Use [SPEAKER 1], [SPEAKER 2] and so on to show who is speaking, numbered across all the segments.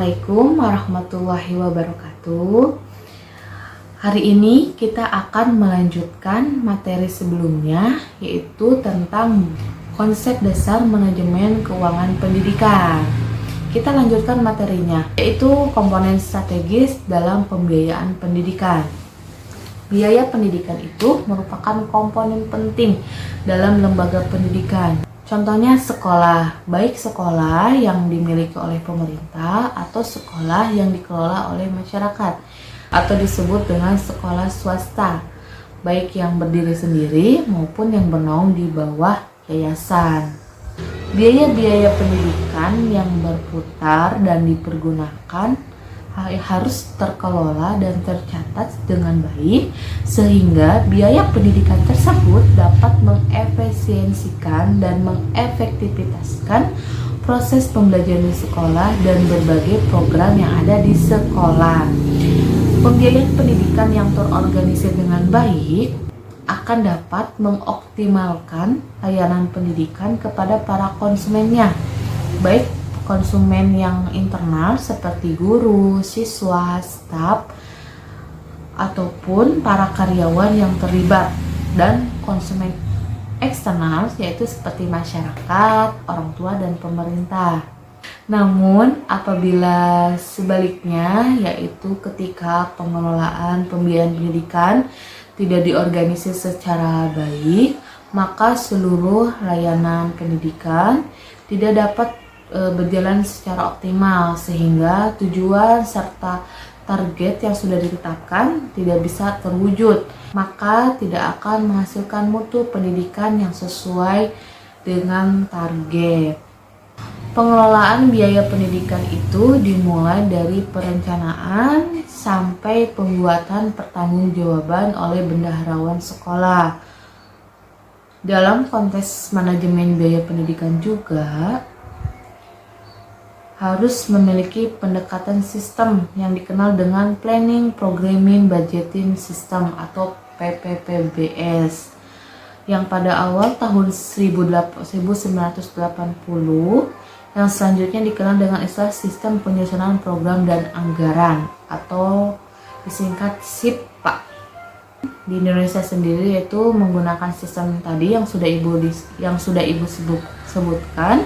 [SPEAKER 1] Assalamualaikum warahmatullahi wabarakatuh. Hari ini kita akan melanjutkan materi sebelumnya, yaitu tentang konsep dasar manajemen keuangan pendidikan. Kita lanjutkan materinya, yaitu komponen strategis dalam pembiayaan pendidikan. Biaya pendidikan itu merupakan komponen penting dalam lembaga pendidikan. Contohnya sekolah, baik sekolah yang dimiliki oleh pemerintah atau sekolah yang dikelola oleh masyarakat, atau disebut dengan sekolah swasta, baik yang berdiri sendiri maupun yang bernaung di bawah yayasan. Biaya-biaya pendidikan yang berputar dan dipergunakan harus terkelola dan tercatat dengan baik, sehingga biaya pendidikan tersebut dapat mengefisiensikan dan mengefektivitaskan proses pembelajaran di sekolah dan berbagai program yang ada di sekolah. Pembiayaan pendidikan yang terorganisir dengan baik akan dapat mengoptimalkan layanan pendidikan kepada para konsumennya, baik konsumen yang internal seperti guru, siswa, staf, ataupun para karyawan yang terlibat, dan konsumen eksternal yaitu seperti masyarakat, orang tua, dan pemerintah. Namun apabila sebaliknya, yaitu ketika pengelolaan pembiayaan pendidikan tidak diorganisir secara baik, maka seluruh layanan pendidikan tidak dapat berjalan secara optimal, sehingga tujuan serta target yang sudah ditetapkan tidak bisa terwujud, maka tidak akan menghasilkan mutu pendidikan yang sesuai dengan target. Pengelolaan biaya pendidikan itu dimulai dari perencanaan sampai pembuatan pertanggungjawaban oleh bendaharawan sekolah. Dalam konteks manajemen biaya pendidikan juga harus memiliki pendekatan sistem yang dikenal dengan Planning, Programming, Budgeting System atau PPPBS, yang pada awal tahun 1980 yang selanjutnya dikenal dengan istilah Sistem Penyusunan Program dan Anggaran atau disingkat SIPA. Di Indonesia sendiri yaitu menggunakan sistem tadi yang sudah ibu sebutkan.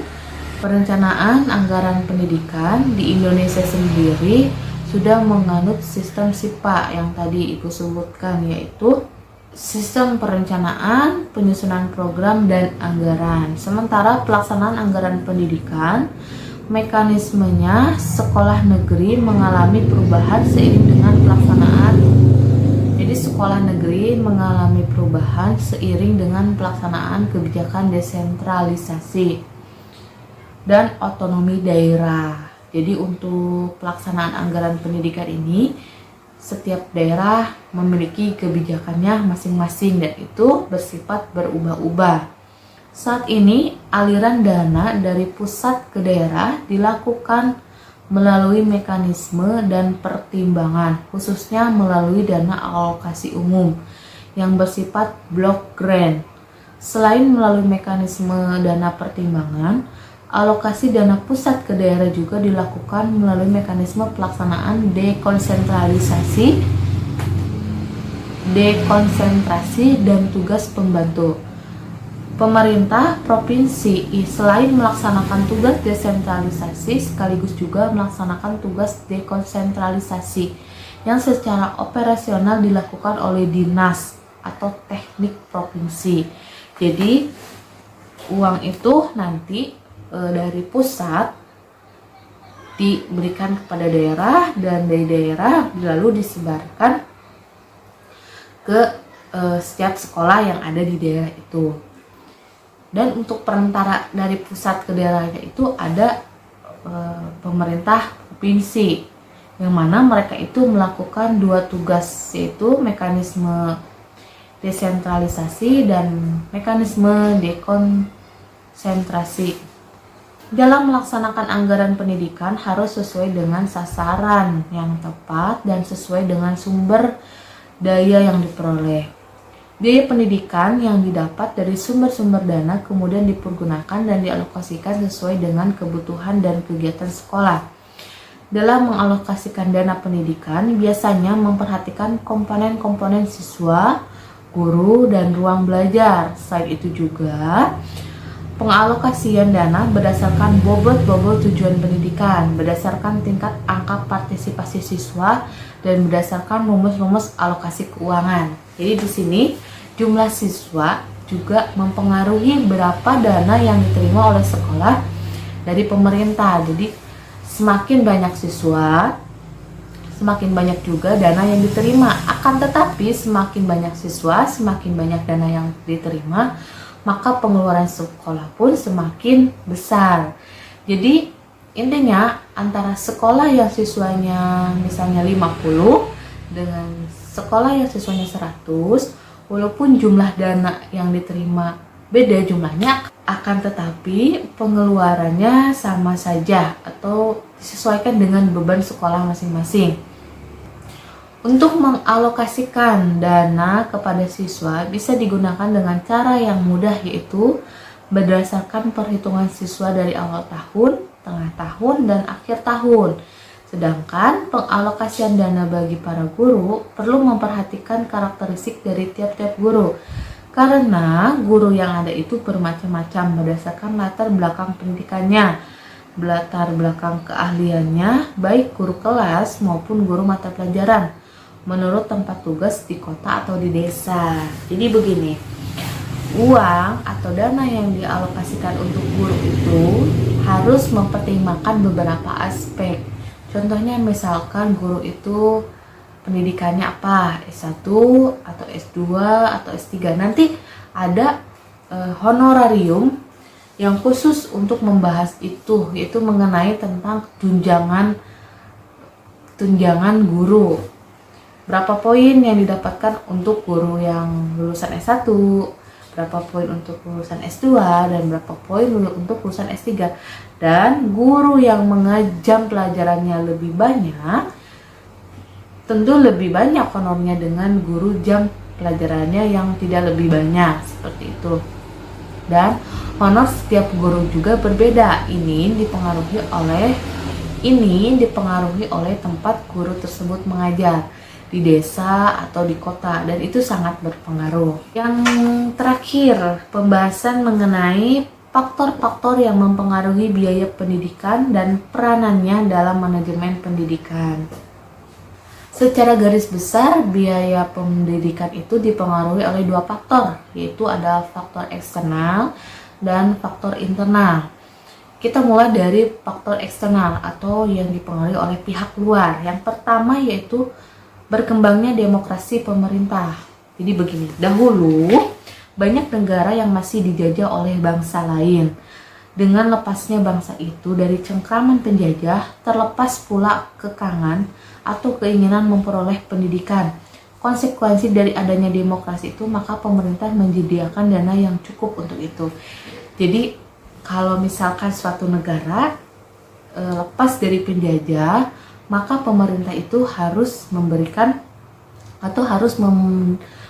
[SPEAKER 1] Perencanaan anggaran pendidikan di Indonesia sendiri sudah menganut sistem SIPA yang tadi Ibu sebutkan, yaitu sistem perencanaan, penyusunan program, dan anggaran. Sementara pelaksanaan anggaran pendidikan, mekanismenya sekolah negeri mengalami perubahan seiring dengan pelaksanaan. Jadi sekolah negeri mengalami perubahan seiring dengan pelaksanaan kebijakan desentralisasi dan otonomi daerah. Jadi untuk pelaksanaan anggaran pendidikan ini, setiap daerah memiliki kebijakannya masing-masing dan itu bersifat berubah-ubah. Saat ini aliran dana dari pusat ke daerah dilakukan melalui mekanisme dan pertimbangan, khususnya melalui dana alokasi umum yang bersifat block grant. Selain melalui mekanisme dana pertimbangan, alokasi dana pusat ke daerah juga dilakukan melalui mekanisme pelaksanaan dekonsentrasi dan tugas pembantu. Pemerintah provinsi selain melaksanakan tugas desentralisasi sekaligus juga melaksanakan tugas dekonsentralisasi yang secara operasional dilakukan oleh dinas atau teknik provinsi. Jadi uang itu nanti dari pusat diberikan kepada daerah dan dari daerah lalu disebarkan ke setiap sekolah yang ada di daerah itu. Dan untuk perantara dari pusat ke daerahnya itu ada pemerintah provinsi, yang mana mereka itu melakukan dua tugas, yaitu mekanisme desentralisasi dan mekanisme dekonsentrasi. Dalam melaksanakan anggaran pendidikan harus sesuai dengan sasaran yang tepat dan sesuai dengan sumber daya yang diperoleh. Biaya pendidikan yang didapat dari sumber-sumber dana kemudian dipergunakan dan dialokasikan sesuai dengan kebutuhan dan kegiatan sekolah. dalam mengalokasikan dana pendidikan biasanya memperhatikan komponen-komponen siswa, guru, dan ruang belajar. Selain itu juga pengalokasian dana berdasarkan bobot tujuan pendidikan, berdasarkan tingkat angka partisipasi siswa, dan berdasarkan rumus-rumus alokasi keuangan. Jadi di sini jumlah siswa juga mempengaruhi berapa dana yang diterima oleh sekolah dari pemerintah. Jadi semakin banyak siswa, semakin banyak juga dana yang diterima. Akan tetapi semakin banyak siswa, semakin banyak dana yang diterima, maka pengeluaran sekolah pun semakin besar. Jadi intinya antara sekolah yang siswanya misalnya 50 dengan sekolah yang siswanya 100, walaupun jumlah dana yang diterima beda jumlahnya, akan tetapi pengeluarannya sama saja atau disesuaikan dengan beban sekolah masing-masing. Untuk mengalokasikan dana kepada siswa bisa digunakan dengan cara yang mudah, yaitu berdasarkan perhitungan siswa dari awal tahun, tengah tahun, dan akhir tahun. Sedangkan pengalokasian dana bagi para guru perlu memperhatikan karakteristik dari tiap-tiap guru. Karena guru yang ada itu bermacam-macam berdasarkan latar belakang pendidikannya, latar belakang keahliannya, baik guru kelas maupun guru mata pelajaran, menurut tempat tugas di kota atau di desa. Jadi begini, uang atau dana yang dialokasikan untuk guru itu harus mempertimbangkan beberapa aspek. Contohnya misalkan guru itu pendidikannya apa, S1 atau S2 atau S3. Nanti ada honorarium yang khusus untuk membahas itu, yaitu mengenai tentang tunjangan guru. Berapa poin yang didapatkan untuk guru yang lulusan S1, berapa poin untuk lulusan S2, dan berapa poin untuk lulusan S3. Dan guru yang mengajar pelajarannya lebih banyak, tentu lebih banyak honornya dengan guru jam pelajarannya yang tidak lebih banyak, seperti itu. Dan honor setiap guru juga berbeda. Ini dipengaruhi oleh tempat guru tersebut mengajar, di desa atau di kota, dan itu sangat berpengaruh. Yang terakhir, pembahasan mengenai faktor-faktor yang mempengaruhi biaya pendidikan dan peranannya dalam manajemen pendidikan. Secara garis besar, biaya pendidikan itu dipengaruhi oleh dua faktor, yaitu ada faktor eksternal dan faktor internal. Kita mulai dari faktor eksternal atau yang dipengaruhi oleh pihak luar. Yang pertama yaitu berkembangnya demokrasi pemerintah. Jadi begini, dahulu banyak negara yang masih dijajah oleh bangsa lain. Dengan lepasnya bangsa itu dari cengkraman penjajah, terlepas pula kekangan atau keinginan memperoleh pendidikan. Konsekuensi dari adanya demokrasi itu, maka pemerintah menyediakan dana yang cukup untuk itu. Jadi kalau misalkan suatu negara lepas dari penjajah, maka pemerintah itu harus memberikan atau harus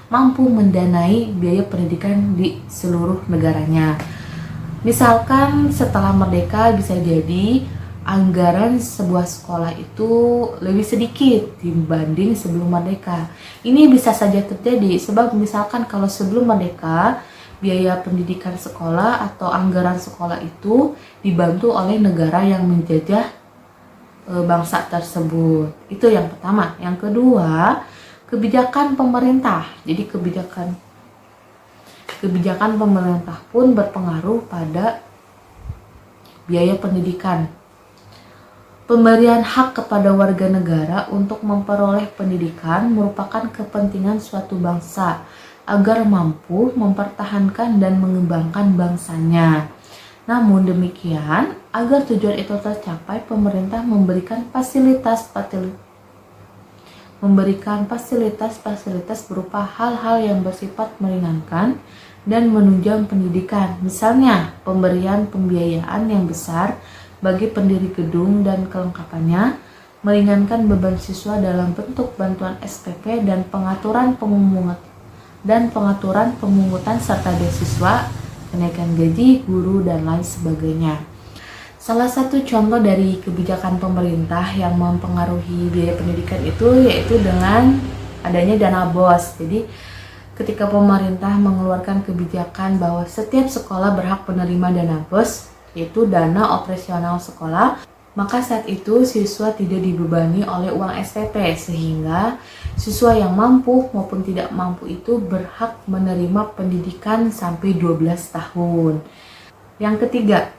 [SPEAKER 1] mampu mendanai biaya pendidikan di seluruh negaranya. Misalkan setelah merdeka bisa jadi anggaran sebuah sekolah itu lebih sedikit dibanding sebelum merdeka. Ini bisa saja terjadi sebab misalkan kalau sebelum merdeka biaya pendidikan sekolah atau anggaran sekolah itu dibantu oleh negara yang menjajah bangsa tersebut. Itu yang pertama. Yang kedua, kebijakan pemerintah. Jadi kebijakan pemerintah pun berpengaruh pada biaya pendidikan. Pemberian hak kepada warga negara untuk memperoleh pendidikan merupakan kepentingan suatu bangsa agar mampu mempertahankan dan mengembangkan bangsanya. Namun demikian, agar tujuan itu tercapai, pemerintah memberikan fasilitas berupa hal-hal yang bersifat meringankan dan menunjang pendidikan. Misalnya, pemberian pembiayaan yang besar bagi pendiri gedung dan kelengkapannya, meringankan beban siswa dalam bentuk bantuan SPP dan pengaturan pemungutan serta beasiswa, kenaikan gaji guru dan lain sebagainya. Salah satu contoh dari kebijakan pemerintah yang mempengaruhi biaya pendidikan itu yaitu dengan adanya dana BOS. Jadi ketika pemerintah mengeluarkan kebijakan bahwa setiap sekolah berhak menerima dana BOS, yaitu dana operasional sekolah, maka saat itu siswa tidak dibebani oleh uang SPP, sehingga siswa yang mampu maupun tidak mampu itu berhak menerima pendidikan sampai 12 tahun. Yang ketiga,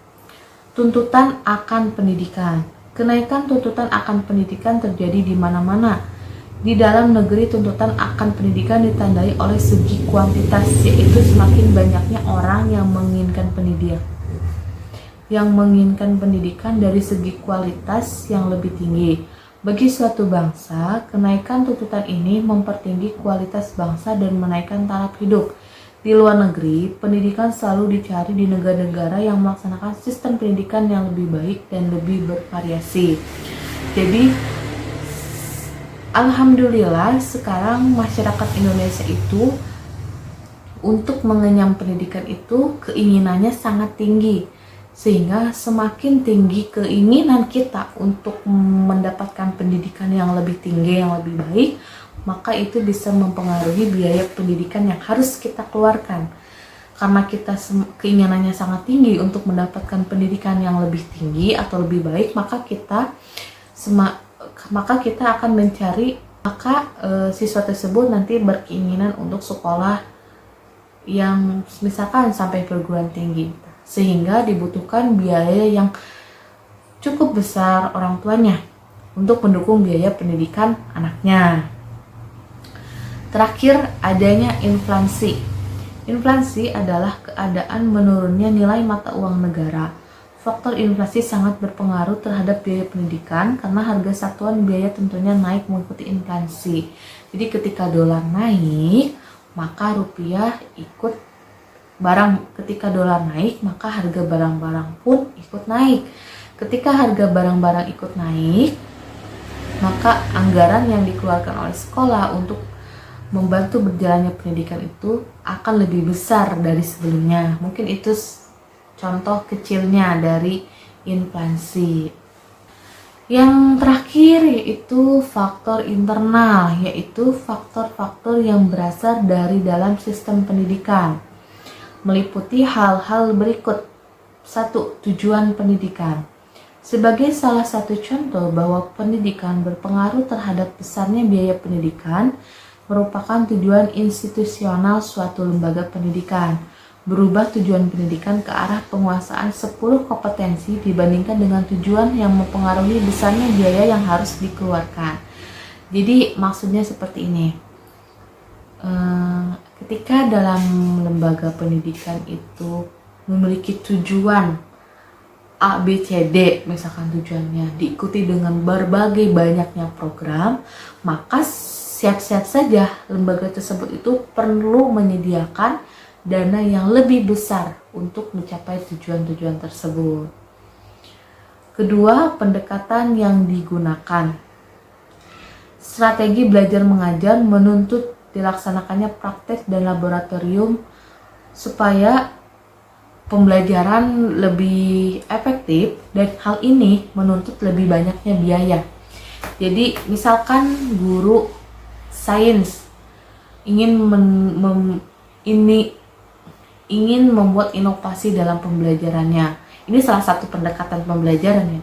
[SPEAKER 1] tuntutan akan pendidikan. Kenaikan tuntutan akan pendidikan terjadi di mana-mana. Di dalam negeri, tuntutan akan pendidikan ditandai oleh segi kuantitas, yaitu semakin banyaknya orang yang menginginkan pendidikan dari segi kualitas yang lebih tinggi. Bagi suatu bangsa, kenaikan tuntutan ini mempertinggi kualitas bangsa dan menaikkan taraf hidup. Di luar negeri, pendidikan selalu dicari di negara-negara yang melaksanakan sistem pendidikan yang lebih baik dan lebih bervariasi. Jadi, alhamdulillah sekarang masyarakat Indonesia itu untuk mengenyam pendidikan itu keinginannya sangat tinggi. Sehingga semakin tinggi keinginan kita untuk mendapatkan pendidikan yang lebih tinggi, yang lebih baik, maka itu bisa mempengaruhi biaya pendidikan yang harus kita keluarkan. Karena kita keinginannya sangat tinggi untuk mendapatkan pendidikan yang lebih tinggi atau lebih baik, maka kita akan mencari, siswa tersebut nanti berkeinginan untuk sekolah yang misalkan sampai perguruan tinggi. Sehingga dibutuhkan biaya yang cukup besar orang tuanya untuk mendukung biaya pendidikan anaknya. Terakhir, adanya inflasi. Inflasi adalah keadaan menurunnya nilai mata uang negara. Faktor inflasi sangat berpengaruh terhadap biaya pendidikan karena harga satuan biaya tentunya naik mengikuti inflasi. Jadi ketika dolar naik, maka rupiah ikut ketika dolar naik, maka harga barang-barang pun ikut naik. Ketika harga barang-barang ikut naik, maka anggaran yang dikeluarkan oleh sekolah untuk membantu berjalannya pendidikan itu akan lebih besar dari sebelumnya. Mungkin itu contoh kecilnya dari inflasi. Yang terakhir yaitu faktor internal, yaitu faktor-faktor yang berasal dari dalam sistem pendidikan. Meliputi hal-hal berikut. 1. Tujuan pendidikan. Sebagai salah satu contoh bahwa pendidikan berpengaruh terhadap besarnya biaya pendidikan, merupakan tujuan institusional suatu lembaga pendidikan. Berubah tujuan pendidikan ke arah penguasaan 10 kompetensi dibandingkan dengan tujuan yang mempengaruhi besarnya biaya yang harus dikeluarkan. Jadi maksudnya seperti ini. Ketika dalam lembaga pendidikan itu memiliki tujuan A, B, C, D, misalkan tujuannya diikuti dengan berbagai banyaknya program, maka siap-siap saja lembaga tersebut itu perlu menyediakan dana yang lebih besar untuk mencapai tujuan-tujuan tersebut. Kedua, pendekatan yang digunakan. Strategi belajar mengajar menuntut dilaksanakannya praktek dan laboratorium supaya pembelajaran lebih efektif, dan hal ini menuntut lebih banyaknya biaya. Jadi misalkan guru sains ingin membuat inovasi dalam pembelajarannya. Ini salah satu pendekatan pembelajarannya.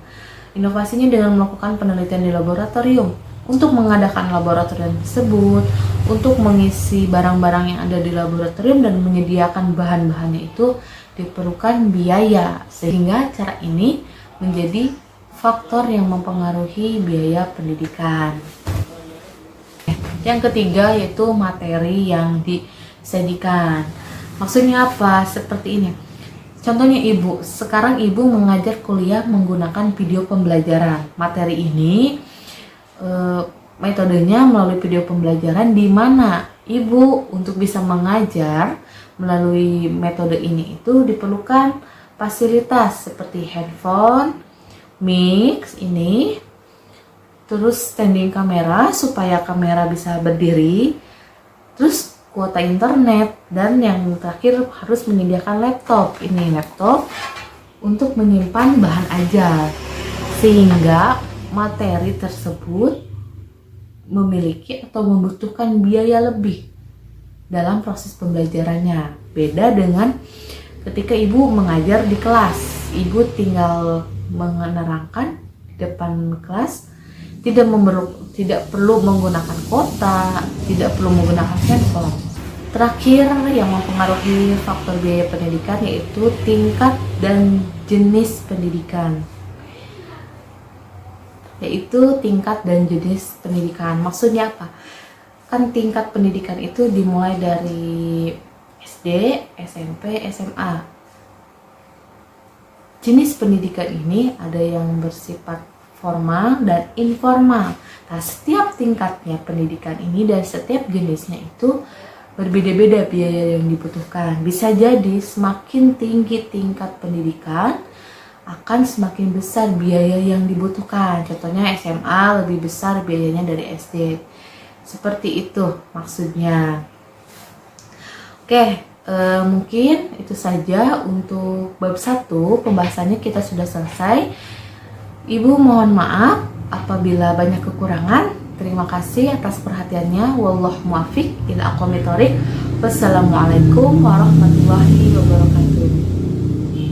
[SPEAKER 1] Inovasinya dengan melakukan penelitian di laboratorium. Untuk mengadakan laboratorium tersebut, untuk mengisi barang-barang yang ada di laboratorium dan menyediakan bahan-bahannya itu diperlukan biaya, sehingga cara ini menjadi faktor yang mempengaruhi biaya pendidikan. Yang ketiga yaitu materi yang disajikan. Maksudnya apa? Seperti ini. Contohnya ibu, sekarang ibu mengajar kuliah menggunakan video pembelajaran. Materi ini metodenya melalui video pembelajaran, di mana ibu untuk bisa mengajar melalui metode ini itu diperlukan fasilitas seperti handphone, mic ini, terus standing kamera supaya kamera bisa berdiri, terus kuota internet, dan yang terakhir harus menyediakan laptop. Ini laptop untuk menyimpan bahan ajar, sehingga materi tersebut memiliki atau membutuhkan biaya lebih dalam proses pembelajarannya. Beda dengan ketika ibu mengajar di kelas, ibu tinggal menerangkan di depan kelas, tidak perlu menggunakan kota, tidak perlu menggunakan handphone. Terakhir, yang mempengaruhi faktor biaya pendidikan yaitu tingkat dan jenis pendidikan. Maksudnya apa? Kan tingkat pendidikan itu dimulai dari SD, SMP, SMA. Jenis pendidikan ini ada yang bersifat formal dan informal. Nah, setiap tingkatnya pendidikan ini dan setiap jenisnya itu berbeda-beda biaya yang dibutuhkan. Bisa jadi semakin tinggi tingkat pendidikan, akan semakin besar biaya yang dibutuhkan. Contohnya SMA lebih besar biayanya dari SD. Seperti itu maksudnya. Oke, mungkin itu saja untuk bab 1. Pembahasannya kita sudah selesai. Ibu mohon maaf apabila banyak kekurangan. Terima kasih atas perhatiannya. Wallahu muwaffiq ila aqwamit thoriq. Wassalamualaikum warahmatullahi wabarakatuh.